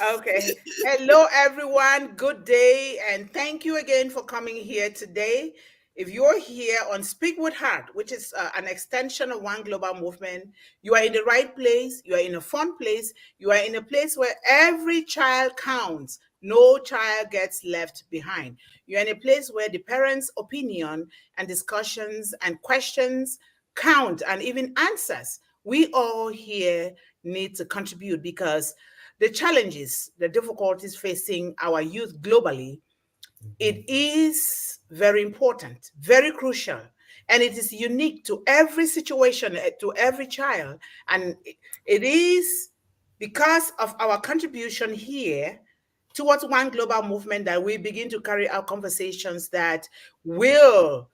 Okay. Hello, everyone. Good day. And thank you again for coming here today. If you're here on Speak with Heart, which is an extension of One Global Movement, you are in the right place. You are in a fun place. You are in a place where every child counts. No child gets left behind. You're in a place where the parents' opinion and discussions and questions count and even answers. We all here need to contribute because the challenges, the difficulties facing our youth globally, it is very important, very crucial, and it is unique to every situation, to every child. And it is because of our contribution here towards One Global Movement that we begin to carry out conversations that will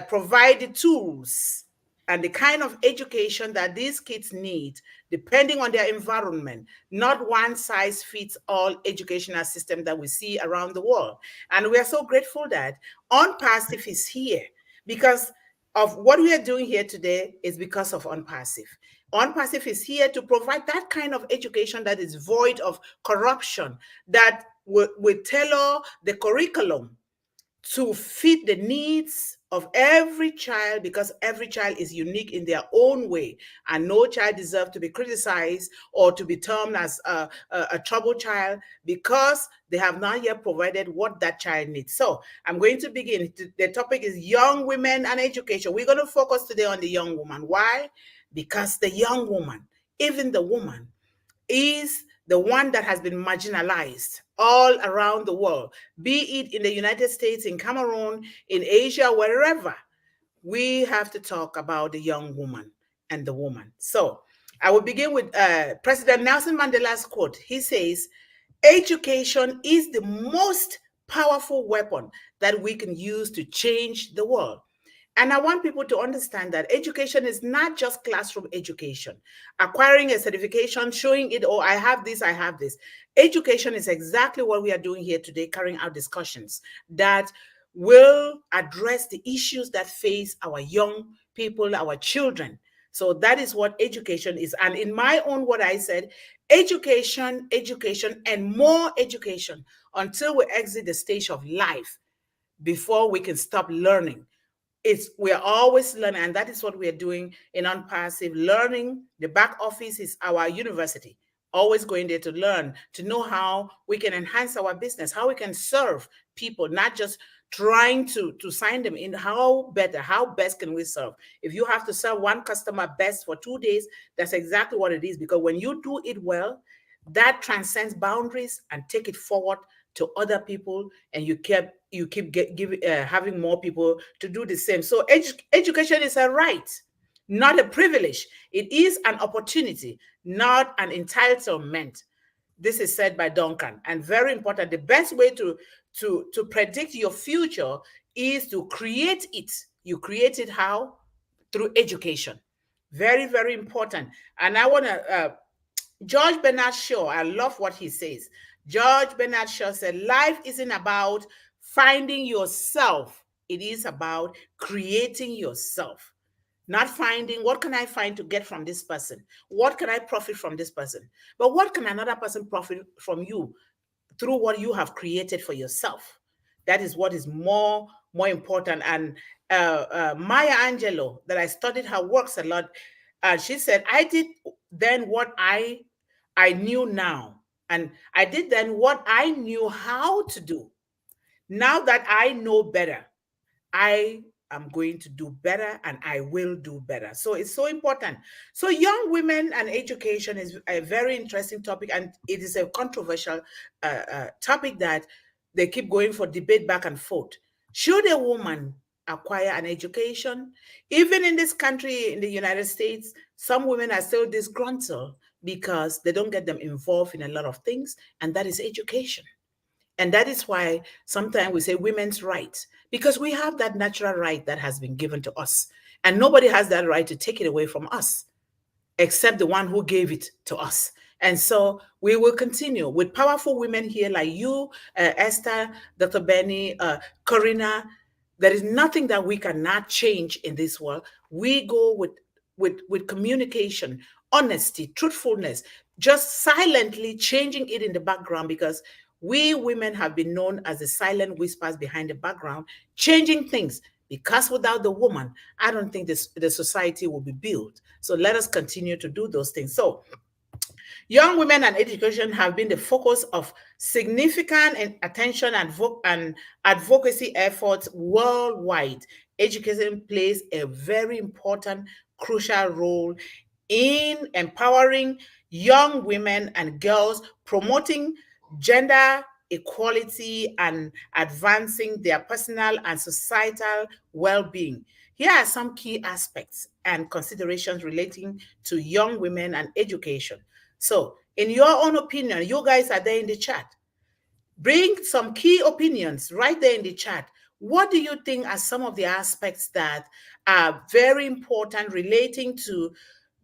provide the tools and the kind of education that these kids need, depending on their environment, not one size fits all educational system that we see around the world. And we are so grateful that Unpassive is here because of what we are doing here today is because of Unpassive. Unpassive is here to provide that kind of education that is void of corruption, that will tailor the curriculum to fit the needs of every child because every child is unique in their own way and no child deserves to be criticized or to be termed as a trouble child because they have not yet provided what that child needs. So I'm going to begin. The topic is young women and education. We're going to focus today on the young woman. Why? Because the young woman, even the woman, is the one that has been marginalized all around the world, be it in the United States, in Cameroon, in Asia, wherever. We have to talk about the young woman and the woman. So I will begin with President Nelson Mandela's quote. He says, education is the most powerful weapon that we can use to change the world. And I want people to understand that education is not just classroom education, acquiring a certification, showing it, oh, I have this, I have this. Education is exactly what we are doing here today, carrying out discussions that will address the issues that face our young people, our children. So that is what education is. And in my own what I said, education, education, and more education until we exit the stage of life before we can stop learning. We're always learning, and that is what we are doing in Unpassive learning. The back office is our university, always going there to learn, to know how we can enhance our business, how we can serve people, not just trying to sign them in. How better, how best can we serve? If you have to serve one customer best for 2 days, that's exactly what it is, because when you do it well, that transcends boundaries and take it forward to other people, and having more people to do the same. So education is a right, not a privilege. It is an opportunity, not an entitlement. This is said by Duncan, and very important. The best way to predict your future is to create it. You create it how? Through education. Very, very important. And I want to George Bernard Shaw, I love what he says. George Bernard Shaw said, life isn't about finding yourself, it is about creating yourself. Not finding what can I find to get from this person? What can I profit from this person? But what can another person profit from you through what you have created for yourself? That is what is more important. And Maya Angelou, that I studied her works a lot, she said, I did then what I knew now. And I did then what I knew how to do. Now that I know better, I am going to do better and I will do better. So it's so important. So young women and education is a very interesting topic, and it is a controversial topic that they keep going for debate back and forth. Should a woman acquire an education? Even in this country, in the United States, some women are still disgruntled because they don't get them involved in a lot of things, and that is education. And that is why sometimes we say women's rights, because we have that natural right that has been given to us. And nobody has that right to take it away from us, except the one who gave it to us. And so we will continue with powerful women here like you, Esther, Dr. Benny, Corina. There is nothing that we cannot change in this world. We go with communication, honesty, truthfulness, just silently changing it in the background, because we women have been known as the silent whispers behind the background, changing things. Because without the woman, I don't think the society will be built. So let us continue to do those things. So young women and education have been the focus of significant attention and advocacy efforts worldwide. Education plays a very important, crucial role in empowering young women and girls, promoting gender equality, and advancing their personal and societal well being. Here are some key aspects and considerations relating to young women and education. So, in your own opinion, you guys are there in the chat. Bring some key opinions right there in the chat. What do you think are some of the aspects that are very important relating to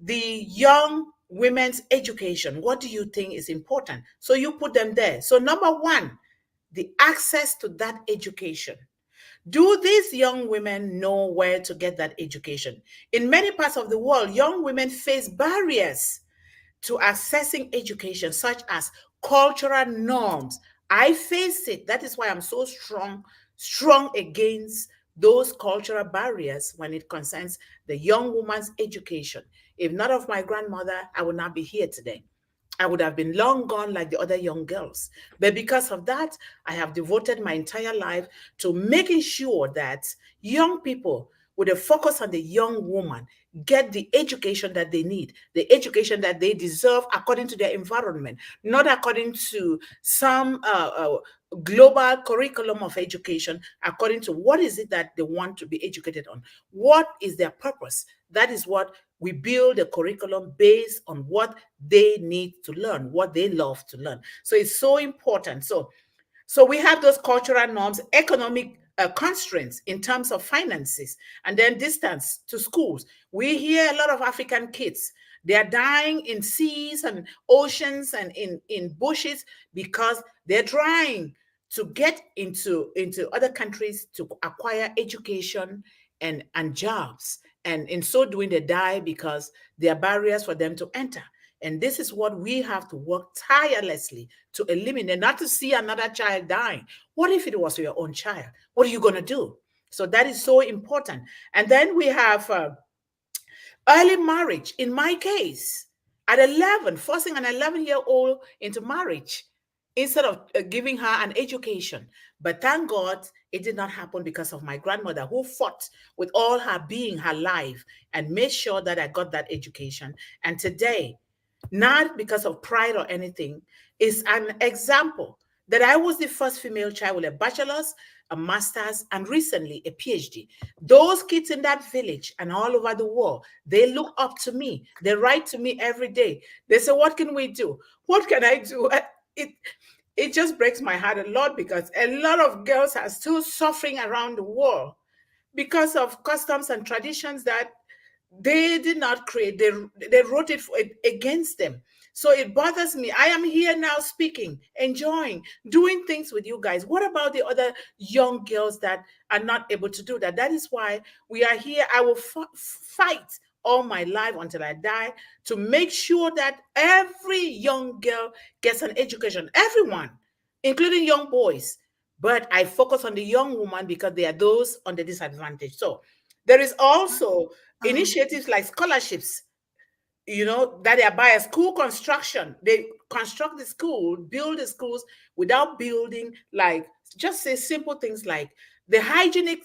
the young women's education? What do you think is important? So you put them there. So, number one, the access to that education. Do these young women know where to get that education? In many parts of the world, young women face barriers to accessing education, such as cultural norms. I face it. That is why I'm so strong against those cultural barriers when it concerns the young woman's education. If not of my grandmother, I would not be here today. I would have been long gone like the other young girls. But because of that, I have devoted my entire life to making sure that young people, with a focus on the young woman, get the education that they need, the education that they deserve according to their environment, not according to some global curriculum of education, according to what is it that they want to be educated on, what is their purpose. That is what we build a curriculum based on what they need to learn, what they love to learn. So it's so important. So we have those cultural norms, economic constraints in terms of finances, and then distance to schools. We hear a lot of African kids. They are dying in seas and oceans and in bushes because they're trying to get into other countries to acquire education and jobs. And in so doing, they die because there are barriers for them to enter. And this is what we have to work tirelessly to eliminate, not to see another child dying. What if it was your own child? What are you going to do? So that is so important. And then we have early marriage. In my case, at 11, forcing an 11-year-old into marriage instead of giving her an education. But thank God it did not happen because of my grandmother, who fought with all her being, her life, and made sure that I got that education. And today, not because of pride or anything, is an example that I was the first female child with a bachelor's, a master's, and recently a PhD. Those kids in that village and all over the world, they look up to me. They write to me every day. They say, "What can we do? What can I do?" It it just breaks my heart a lot, because a lot of girls are still suffering around the world because of customs and traditions that they did not create. They wrote it against them. So it bothers me. I am here now speaking, enjoying, doing things with you guys. What about the other young girls that are not able to do that? That is why we are here. I will fight all my life until I die to make sure that every young girl gets an education. Everyone, including young boys. But I focus on the young woman because they are those on the disadvantage. So there is also initiatives like scholarships, that they are by a school construction. They construct the school, build the schools without building, like, just say simple things like the hygienic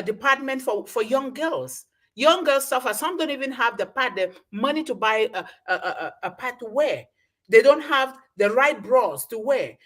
department for young girls. Young girls suffer. Some don't even have the money to buy a pad to wear. They don't have the right bras to wear.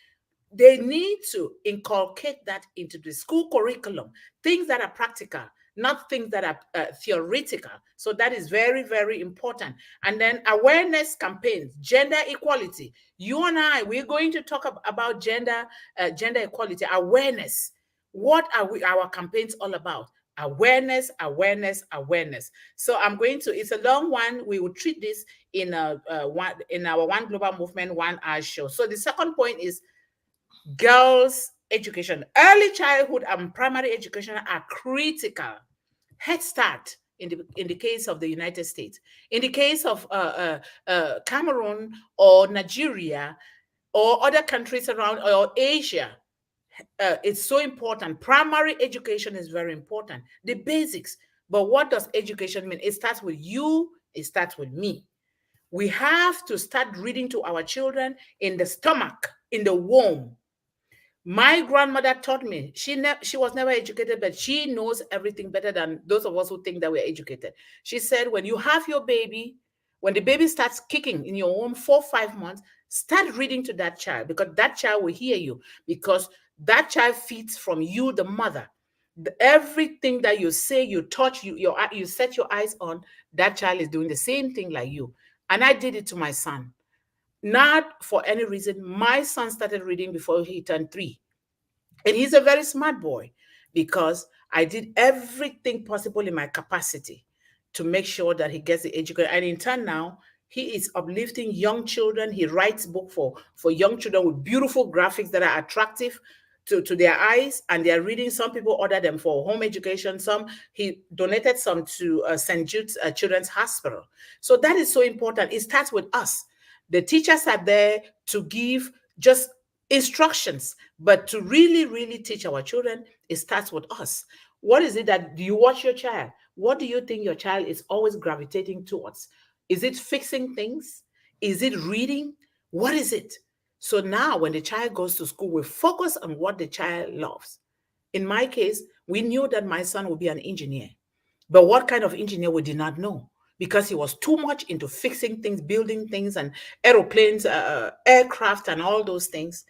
They need to inculcate that into the school curriculum, things that are practical, not things that are theoretical. So that is very, very important. And then awareness campaigns, gender equality. You and I, we're going to talk about gender equality, awareness. What are our campaigns all about? Awareness, awareness, awareness. So I'm going to, it's a long one. We will treat this in our One Global Movement 1 hour show. So the second point is girls' education. Early childhood and primary education are critical. Head Start in the case of the United States. In the case of Cameroon or Nigeria or other countries around or Asia, it's so important. Primary education is very important, the basics. But what does education mean? It starts with you, it starts with me. We have to start reading to our children in the stomach, in the womb. My grandmother taught me. She was never educated, but she knows everything better than those of us who think that we're educated. She said, when you have your baby, when the baby starts kicking in your womb 4 5 months, start reading to that child, because that child will hear you, because that child feeds from you, the mother. Everything that you say, you touch, you set your eyes on, that child is doing the same thing like you. And I did it to my son. Not for any reason. My son started reading before he turned 3. And he's a very smart boy, because I did everything possible in my capacity to make sure that he gets the education. And in turn now, he is uplifting young children. He writes book for young children with beautiful graphics that are attractive to their eyes, and they're reading. Some people order them for home education. Some he donated some to St. Jude's Children's Hospital. So that is so important. It starts with us. The teachers are there to give just instructions, but to really, really teach our children, it starts with us. What is it that do you watch your child? What do you think your child is always gravitating towards? Is it fixing things? Is it reading? What is it? So now when the child goes to school, we focus on what the child loves. In my case, we knew that my son would be an engineer, but what kind of engineer we did not know, because he was too much into fixing things, building things, and aeroplanes, aircraft, and all those things.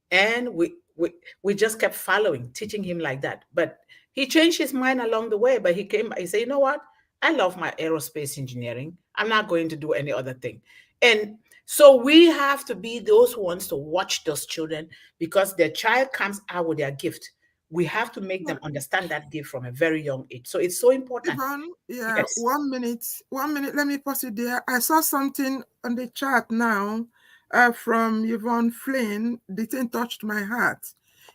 And we just kept following, teaching him like that. But he changed his mind along the way. But he said, you know what? I love my aerospace engineering. I'm not going to do any other thing. And so we have to be those ones to watch those children, because their child comes out with their gift. We have to make them understand that gift from a very young age. So it's so important. Yvonne, yeah, Yes. 1 minute. 1 minute. Let me pause it there. I saw something on the chat now from Yvonne Flynn. The thing touched my heart.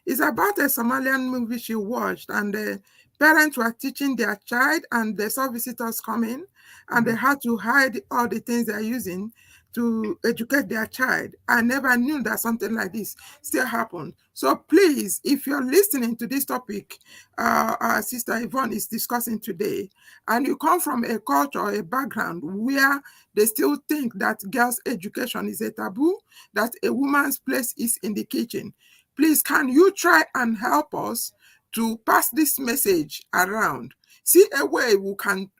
It's about a Somalian movie she watched, and the parents were teaching their child, and they saw visitors coming, and they had to hide all the things they're using to educate their child. I never knew that something like this still happened. So please, if you're listening to this topic, our sister Yvonne is discussing today, and you come from a culture or a background where they still think that girls' education is a taboo, that a woman's place is in the kitchen, please, can you try and help us to pass this message around? See a way we can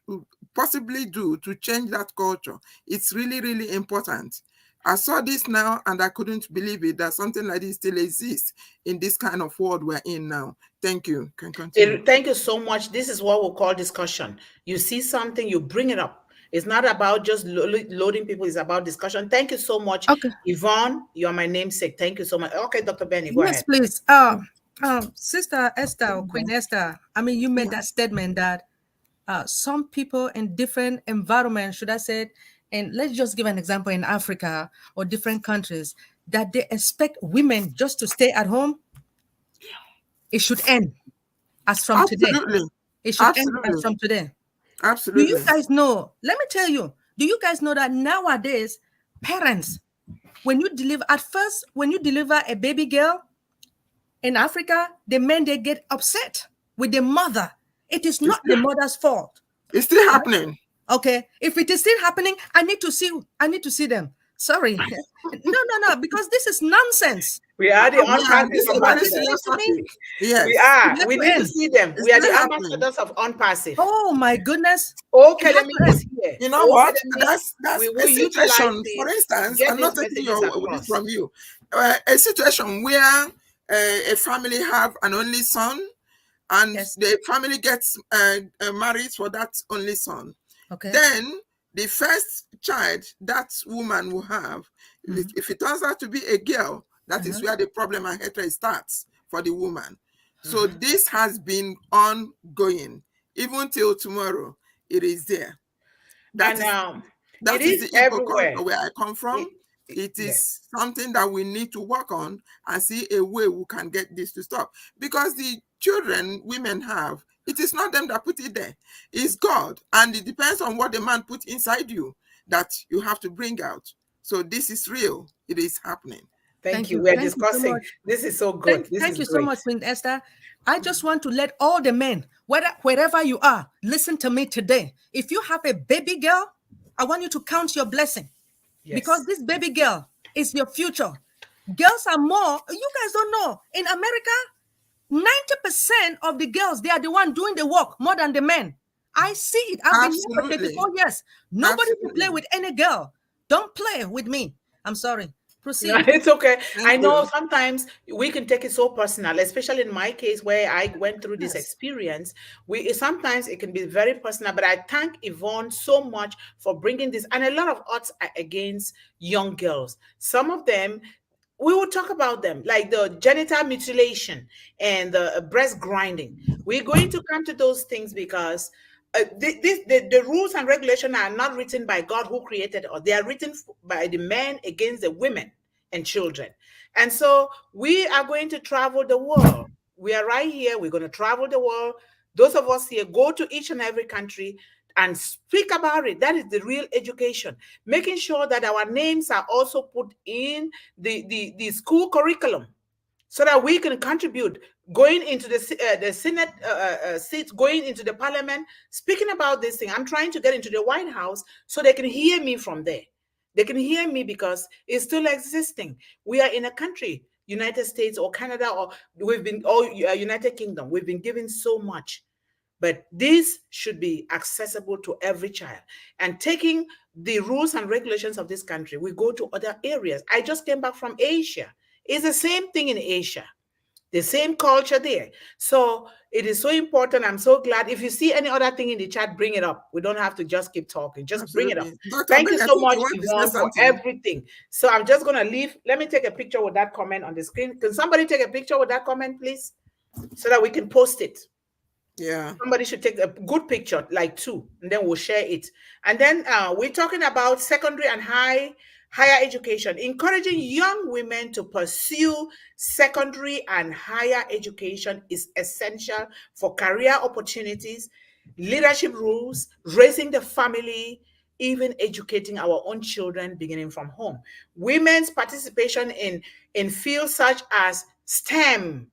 possibly do to change that culture. It's really, really important. I saw this now and I couldn't believe it, that something like this still exists in this kind of world we're in now. Thank you. Can continue. Thank you so much. This is what we call discussion. You see something, you bring it up. It's not about just loading people, it's about discussion. Thank you so much, Okay. Yvonne. You are my namesake. Thank you so much. Okay, Dr. Benny, go Yes, ahead. please. Sister Esther, or Queen Esther, I mean, you made that statement that some people in different environments, should I say it, and let's just give an example in Africa or different countries, that they expect women just to stay at home. It should end as from today. Absolutely. It should end as Absolutely. from today. Do Absolutely. you guys know? Let me tell you, do you guys know that nowadays, parents, when you deliver a baby girl in Africa, the men, they get upset with the mother. It is not the mother's fault. It's still happening. Okay, if it is still happening, I need to see them. Sorry. No, because this is nonsense. We are the unpassive ambassadors. Yes. We are. We need to see them. We are the ambassadors of unpassive. Oh my goodness. Okay, let me is here. You know what? That's we a will situation, for instance, I'm not taking this from you. A situation where a family have an only son, and the family gets married for that only son. Okay. Then the first child that woman will have, if it turns out to be a girl, that is where the problem and hatred starts for the woman. So this has been ongoing. Even till tomorrow, it is there. That is the Igbo culture where I come from. It is something that we need to work on and see a way we can get this to stop. Because the children women have, It is not them that put it there. It's God. And it depends on what the man put inside you that you have to bring out. So this is real. It is happening. Thank Thank you. you. We're Thank you so discussing. much. This is so good. This Thank is you so great. much, Queen Esther. I just want to let all the men, wherever you are, listen to me today. If you have a baby girl, I want you to count your blessing, because Yes. this baby girl is your future. Girls are more, you guys don't know, in America, 90% of the girls, they are the one doing the work more than the men. I see it. I've been here for Absolutely. 34 years. Nobody to play Absolutely. with any girl. Don't play with me. I'm sorry. No, Proceed. it's okay. Thank I know you. sometimes we can take it so personal, especially in my case where I went through this Yes. experience. We sometimes it can be very personal, but I thank Yvonne so much for bringing this. And a lot of odds are against young girls. Some of them, we will talk about them, like the genital mutilation and the breast grinding. We're going to come to those things because the rules and regulations are not written by God who created us. They are written by the men against the women and children. And so we are going to travel the world. We are right here. We're going to travel the world. Those of us here go to each and every country and speak about it. That is the real education. Making sure that our names are also put in the school curriculum so that we can contribute, going into the Senate seats, going into the parliament, speaking about this thing. I'm trying to get into the White House so they can hear me from there. They can hear me because it's still existing. We are in a country, United States or Canada, or we've been, or United Kingdom, we've been given so much. But this should be accessible to every child. And taking the rules and regulations of this country, we go to other areas. I just came back from Asia. It's the same thing in Asia, the same culture there. So it is so important. I'm so glad. If you see any other thing in the chat, bring it up. We don't have to just keep talking. Just bring it up. Absolutely. Dr. Thank you Billy, I so think much, you want to say Yvonne, for something. everything. So I'm just going to leave. Let me take a picture with that comment on the screen. Can somebody take a picture with that comment, please? So that we can post it. Yeah. Somebody should take a good picture, like two, and then we'll share it. And then we're talking about secondary and higher education, encouraging young women to pursue secondary and higher education is essential for career opportunities, leadership roles, raising the family, even educating our own children beginning from home. Women's participation in fields such as STEM,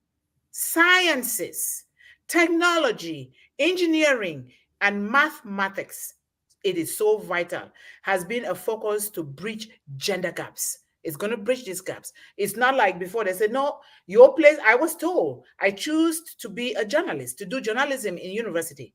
sciences, technology, engineering, and mathematics, it is so vital, has been a focus to bridge gender gaps. It's going to bridge these gaps. It's not like before they said, no, your place, I was told, I choose to be a journalist, to do journalism in university.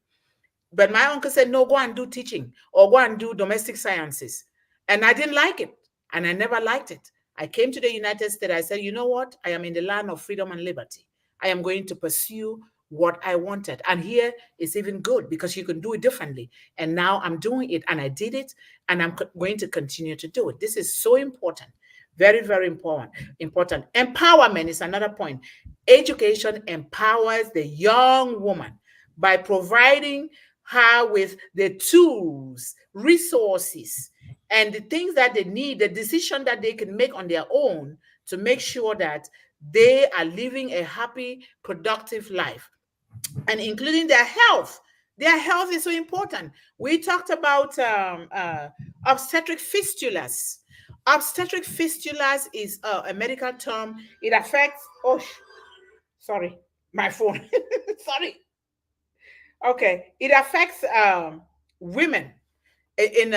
But my uncle said, no, go and do teaching or go and do domestic sciences. And I didn't like it. And I never liked it. I came to the United States. I said, you know what? I am in the land of freedom and liberty. I am going to pursue what I wanted. And here it's even good because you can do it differently. And now I'm doing it and I did it and I'm going to continue to do it. This is so important. Very, very important. Important. Empowerment is another point. Education empowers the young woman by providing her with the tools, resources, and the things that they need, the decision that they can make on their own to make sure that they are living a happy, productive life, and including their health. Their health is so important. We talked about obstetric fistulas. Obstetric fistulas is a medical term. It affects, oh, sorry, my phone. Sorry. Okay, it affects women in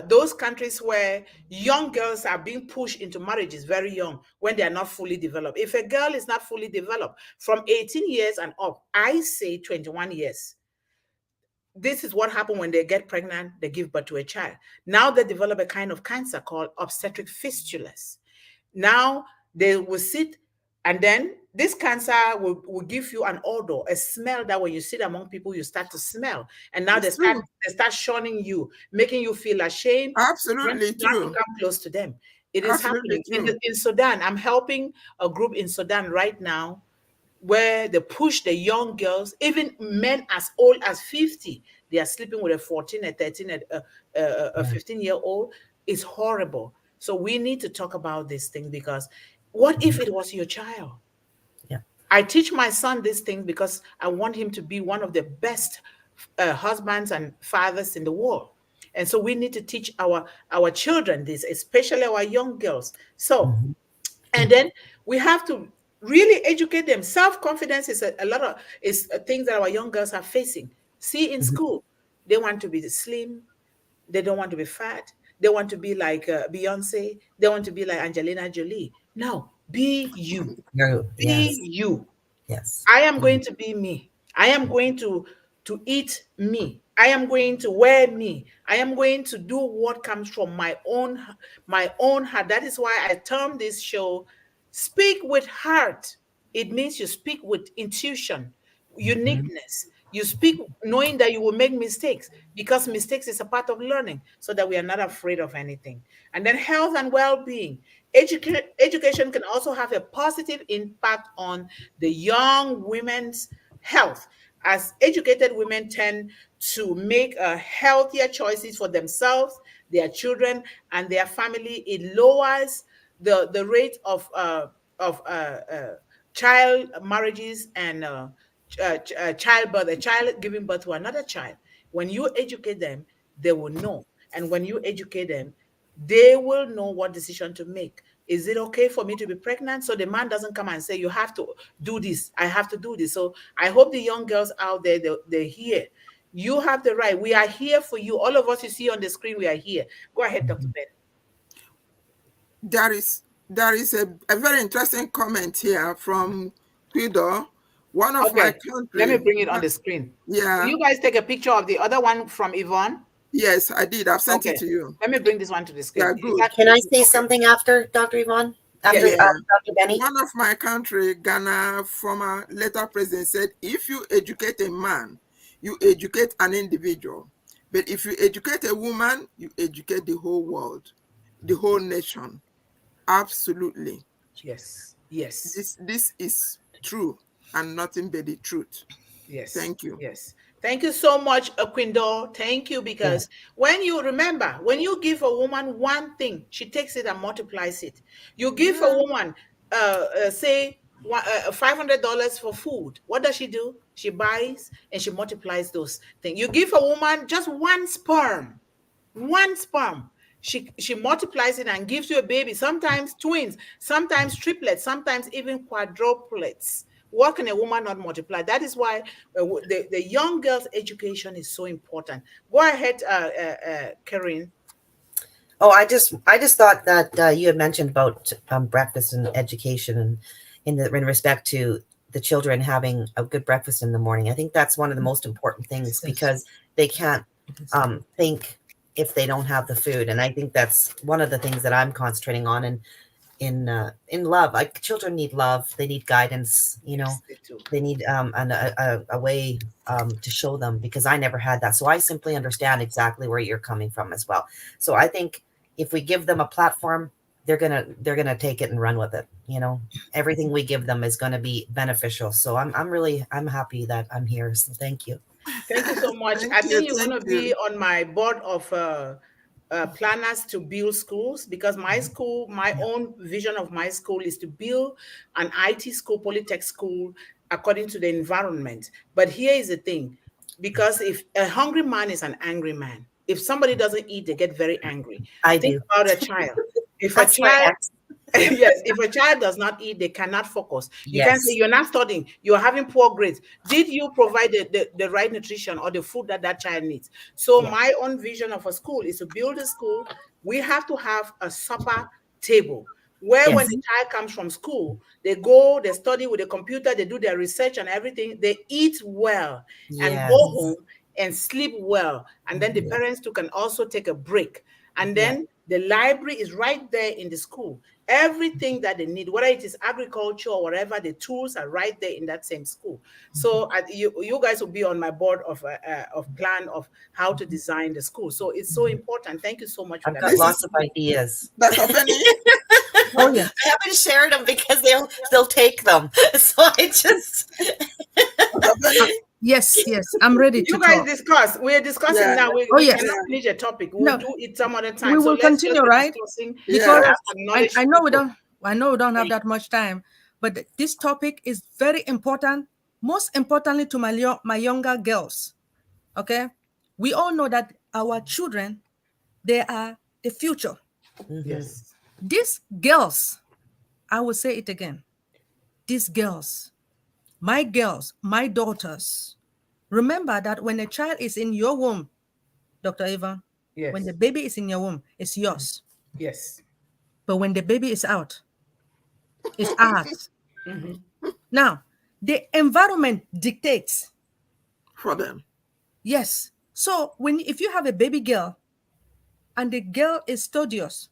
those countries where young girls are being pushed into marriages very young when they are not fully developed. If a girl is not fully developed from 18 years and up, I say 21 years, this is what happens when they get pregnant, they give birth to a child. Now they develop a kind of cancer called obstetric fistulas. Now they will sit, and then this cancer will give you an odor, a smell that when you sit among people, you start to smell. And now It's true. they start shunning you, making you feel ashamed, Absolutely not to true. come close to them. It is Absolutely happening true. in Sudan. I'm helping a group in Sudan right now where they push the young girls, even men as old as 50. They are sleeping with a 14, a 13, a 15-year-old. It's horrible. So we need to talk about this thing because what if it was your child? Yeah. I teach my son these things because I want him to be one of the best husbands and fathers in the world. And so we need to teach our children this, especially our young girls. So, and then we have to really educate them. Self-confidence is a lot of things that our young girls are facing. See, in school, they want to be slim, they don't want to be fat, they want to be like Beyonce, they want to be like Angelina Jolie. No, be you. Be Yes. you. Yes. I am going to be me. I am going to eat me. I am going to wear me. I am going to do what comes from my own heart. That is why I term this show Speak with Heart. It means you speak with intuition, uniqueness. You speak knowing that you will make mistakes, because mistakes is a part of learning, so that we are not afraid of anything. And then health and well-being. Education can also have a positive impact on the young women's health, as educated women tend to make healthier choices for themselves, their children, and their family. It lowers the rate of child marriages and childbirth, a child giving birth to another child. When you educate them, they will know. And when you educate them, they will know what decision to make. Is it okay for me to be pregnant? So the man doesn't come and say, you have to do this. I have to do this. So I hope the young girls out there, they hear. You have the right. We are here for you. All of us you see on the screen, we are here. Go ahead, Dr. Ben. There is a very interesting comment here from Guido, one of my Okay, country. let me bring it on the screen. Yeah. Will you guys take a picture of the other one from Yvonne? Yes, I did. I've sent Okay, it to you. let me bring this one to the screen. Yeah, good. Can I say something after Dr. Yvonne? After Yes. Dr. Benny? One of my country, Ghana, former later president said, if you educate a man, you educate an individual. But if you educate a woman, you educate the whole world, the whole nation. Absolutely. Yes. Yes. This is true and nothing but the truth. Yes. Thank you. Yes. Thank you so much, Quindo. Thank you, because when you remember, when you give a woman one thing, she takes it and multiplies it. You give a woman, say, $500 for food. What does she do? She buys and she multiplies those things. You give a woman just one sperm. She multiplies it and gives you a baby, sometimes twins, sometimes triplets, sometimes even quadruplets. What can a woman not multiply? That is why the young girls' education is so important. Go ahead, Karen. Oh, I just thought that you had mentioned about breakfast and education, and in respect to the children having a good breakfast in the morning. I think that's one of the most important things, because they can't think if they don't have the food. And I think that's one of the things that I'm concentrating on. And in love, like, children need love, they need guidance, Yes, they do. they need a way to show them, because I never had that. So I simply understand exactly where you're coming from as well. So I think if we give them a platform, they're gonna take it and run with it. Everything we give them is gonna be beneficial. So I'm happy that I'm here. So thank you. Thank you so much. Thank I think you, you're going to thank be you. on my board of planners to build schools, because my school, my own vision of my school is to build an IT school, polytech school, according to the environment. But here is the thing, because if a hungry man is an angry man, if somebody doesn't eat, they get very angry. I Think do. about a child. If a That's my child ex. yes, if a child does not eat, they cannot focus. You can't say Yes. you're not studying, you're having poor grades. Did you provide the right nutrition or the food that child needs? So Yeah. my own vision of a school is to build a school. We have to have a supper table where when Yes. the child comes from school, they go, they study with a computer, they do their research and everything, they eat well and go Yes. home and sleep well. And then the Yeah. parents too can also take a break. And Yeah. then the library is right there in the school. Everything that they need, whether it is agriculture or whatever, the tools are right there in that same school. So you guys will be on my board of plan of how to design the school. So it's so important. Thank you so much for I've that. got lots of ideas. Dr. Benny, Oh yeah. I haven't shared them because they'll take them. So I just Dr. Benny, Yes, yes. I'm ready to You guys talk. discuss. We're discussing Yeah. now. We yes. cannot finish a topic. We'll No, do it some other we time. So will let's just continue, be right? discussing. Yeah. Because Let's acknowledge I know we people. don't. I know we don't have that much time, But this topic is very important, most importantly to my younger girls. Okay? We all know that our children, they are the future. Yes. These girls, I will say it again, these girls, my daughters, remember that when a child is in your womb, Dr. Yvonne, when the Yes. baby is in your womb, it's yours. Yes. But when the baby is out, it's ours. Now, the environment dictates. For them. Yes. So if you have a baby girl and the girl is studious,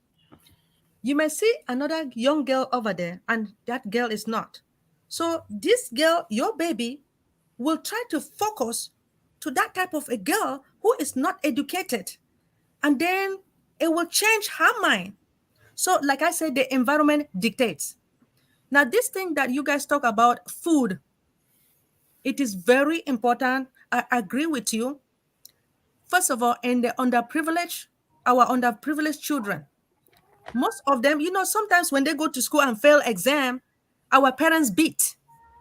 you may see another young girl over there and that girl is not. So this girl, your baby, will try to focus to that type of a girl who is not educated. And then it will change her mind. So like I said, the environment dictates. Now, this thing that you guys talk about, food, it is very important. I agree with you. First of all, in the underprivileged, our underprivileged children, most of them, sometimes when they go to school and fail exam, our parents beat,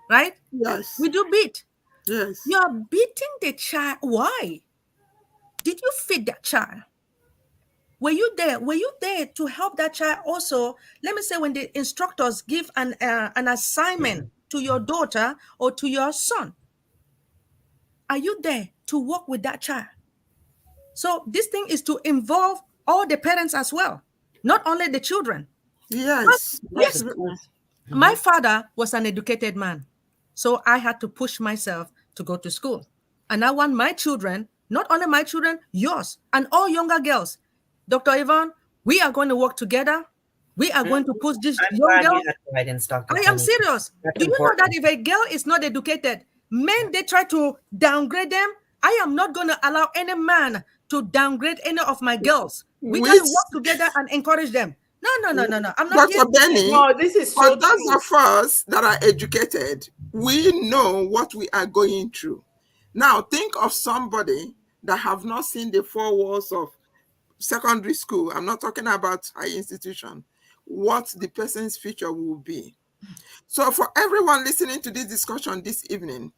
right? Yes. We do beat. Yes. You are beating the child. Why? Did you feed that child? Were you there? Were you there to help that child also? Let me say, when the instructors give an assignment to your daughter or to your son, are you there to work with that child? So this thing is to involve all the parents as well, not only the children. Yes. Yes, my father was an educated man, so I had to push myself to go to school. And I want my children, not only my children, yours, and all younger girls. Dr. Yvonne, we are going to work together. We are going to push this I'm young glad girl. you had to write in Dr. I am Penny. serious. That's Do you know important. that if a girl is not educated, men, they try to downgrade them? I am not going to allow any man to downgrade any of my girls. We got to Which, work together and encourage them. No. I'm not here Dr. to say. Benny, No, this is for so those true. of us that are educated, we know what we are going through. Now, think of somebody that have not seen the four walls of secondary school. I'm not talking about high institution. What the person's future will be. So for everyone listening to this discussion this evening,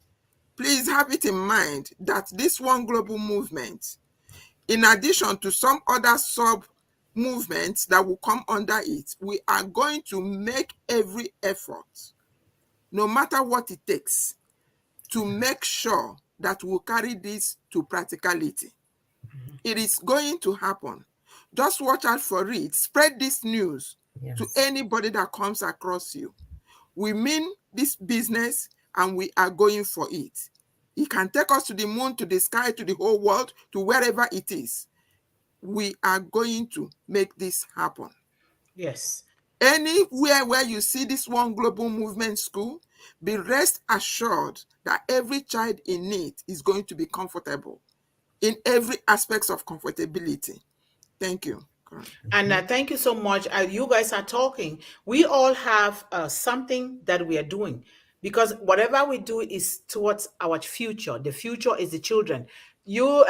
please have it in mind that this one global movement, in addition to some other sub movements that will come under it, we are going to make every effort, no matter what it takes, to make sure that we'll carry this to practicality. It is going to happen. Just watch out for it. Spread this news to anybody that comes across you. We mean this business and we are going for it. It can take us to the moon, to the sky, to the whole world, to wherever it is. We are going to make this happen. Yes. Anywhere where you see this one global movement school, be rest assured that every child in it is going to be comfortable in every aspect of comfortability. Thank you. And thank you so much. You guys are talking. We all have something that we are doing, because whatever we do is towards our future. The future is the children. You,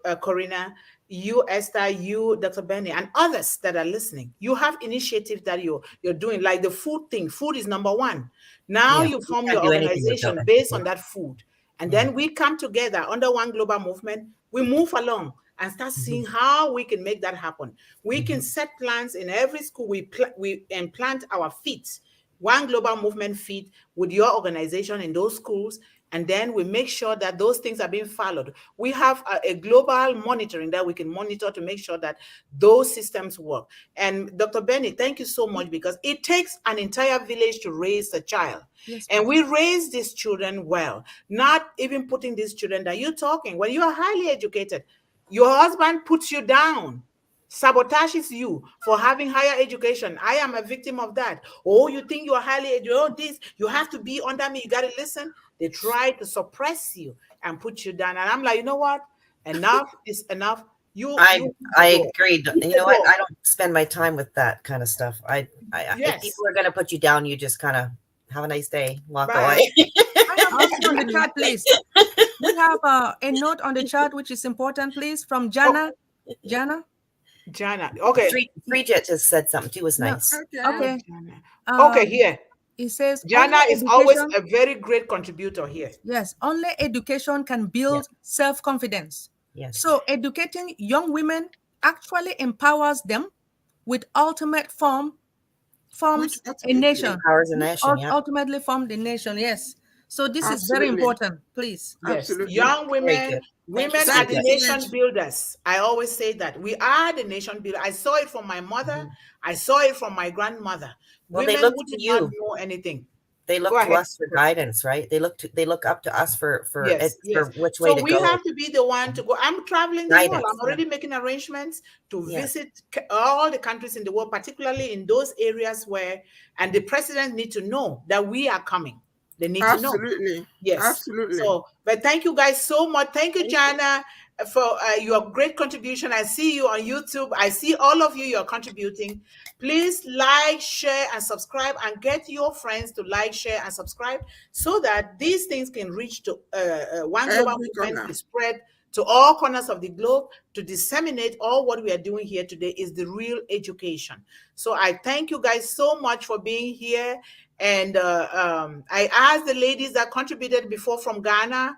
Corina, you, Esther, you, Dr. Benny, and others that are listening. You have initiatives that you're doing, like the food thing. Food is number one. Now Yeah, you we form can't your do anything without organization based on education. that food. And then we come together under one global movement. We move along and start seeing how we can make that happen. We can set plans in every school. We implant our feet, one global movement feet with your organization in those schools, and then we make sure that those things are being followed. We have a global monitoring that we can monitor to make sure that those systems work. And Dr. Benny, thank you so much, because it takes an entire village to raise a child. Yes, And we raise these children well, not even putting these children that you're talking. When you are highly educated, your husband puts you down, sabotages you for having higher education. I am a victim of that. Oh, you think you are highly educated? Oh, this, you have to be under me. You got to listen. They try to suppress you and put you down. And I'm like, you know what? Enough is enough. I agreed. You know what? go. I don't spend my time with that kind of stuff. If Yes. people are going to put you down, you just kind of have a nice day, walk Bye. away. I have something on the chat, please. We have a note on the chat which is important, please, from Jana. Jana? Jana. Okay. Free Jet just said something too. Was No. nice. Okay. Okay, here. It says Jana only is always education. a very great contributor here. Yes, only education can build self-confidence. Yes. So educating young women actually empowers them with forms Which a ultimately nation, Empowers a which nation. Yeah. ultimately form the nation. Yes. So this is very absolutely, important, please. Yes, absolutely. young Very good. women, Thank you women so are Thank the you, much. nation Sage. builders. I always say that. We are the nation builder. I saw it from my mother. Mhm. I saw it from my grandmother. Well, they Women look who to did not you. know anything. They Go look to ahead. us for guidance, right? They look up to us for Yes, yes. which way So to we go. have to be the one to go. I'm traveling the world. I'm Guidance. Yeah. already making arrangements to Yes. visit all the countries in the world, particularly in those areas where, and the president need to know that we are coming. They need to know. Absolutely, Yes. absolutely. So, but thank you guys so much. Thank you, Thank you. Jana, for your great contribution. I see you on YouTube. I see all of you. You're contributing. Please like, share, and subscribe, and get your friends to like, share, and subscribe, so that these things can reach to one global Every movement corner. to spread to all corners of the globe, to disseminate all what we are doing here today is the real education. So I thank you guys so much for being here. And I asked the ladies that contributed before from Ghana,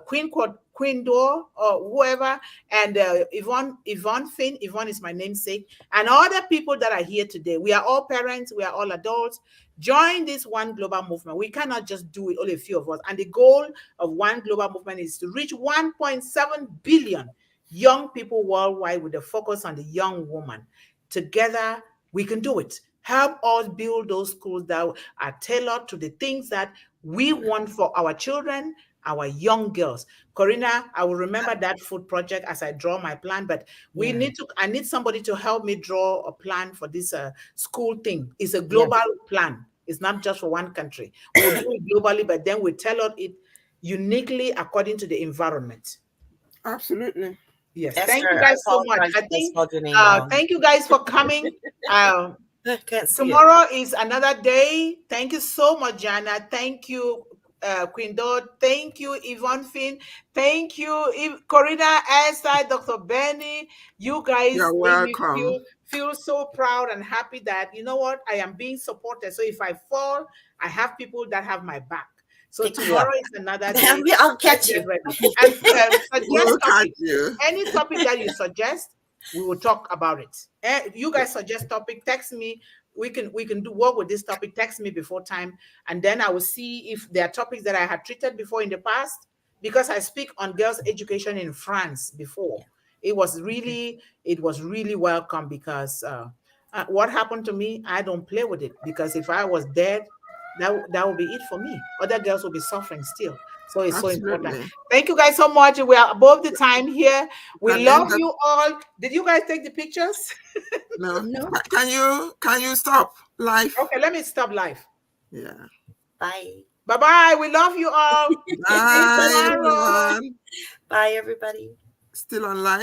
Queen Dor, or whoever, and Yvonne Finn. Yvonne is my namesake, and other people that are here today. We are all parents. We are all adults. Join this one global movement. We cannot just do it, only a few of us. And the goal of one global movement is to reach 1.7 billion young people worldwide with a focus on the young woman. Together, we can do it. Help us build those schools that are tailored to the things that we want for our children, our young girls. Corina, I will remember that food project as I draw my plan, but Yeah. I need somebody to help me draw a plan for this school thing. It's a Yes. global plan. It's not just for one country. We'll do it globally, but then we tailor it uniquely according to the environment. Absolutely. Yes. Thank you Esther, I guys so much. apologize I if I think spelled your name wrong. thank you guys for coming. I can't see it. Tomorrow is another day. Thank you so much, Jana. Thank you, Queen Dot. Thank you, Yvonne Finn. Thank you, Corina, Esther, Dr. Benny. You guys You're make me welcome. feel so proud and happy that, you know what, I am being supported. So if I fall, I have people that have my back. So Pick you up. tomorrow is another day. I'll Let's catch get you. ready. And suggest We'll catch topic. you. Any topic that you suggest, we will talk about it. You guys suggest topic, text me. We can do work with this topic. Text me before time, and then I will see if there are topics that I had treated before in the past. Because I speak on girls' education in France before, it was really welcome. Because what happened to me, I don't play with it. Because if I was dead, that would be it for me. Other girls will be suffering still. So it's so important. Absolutely. Thank you guys so much. We are above the time here. We Can love end the you all. Did you guys take the pictures? no. No. Can you stop live? Okay, let me stop live. Yeah. Bye. Bye-bye. We love you all. See you Bye tomorrow. everyone. Bye, everybody. Still on live.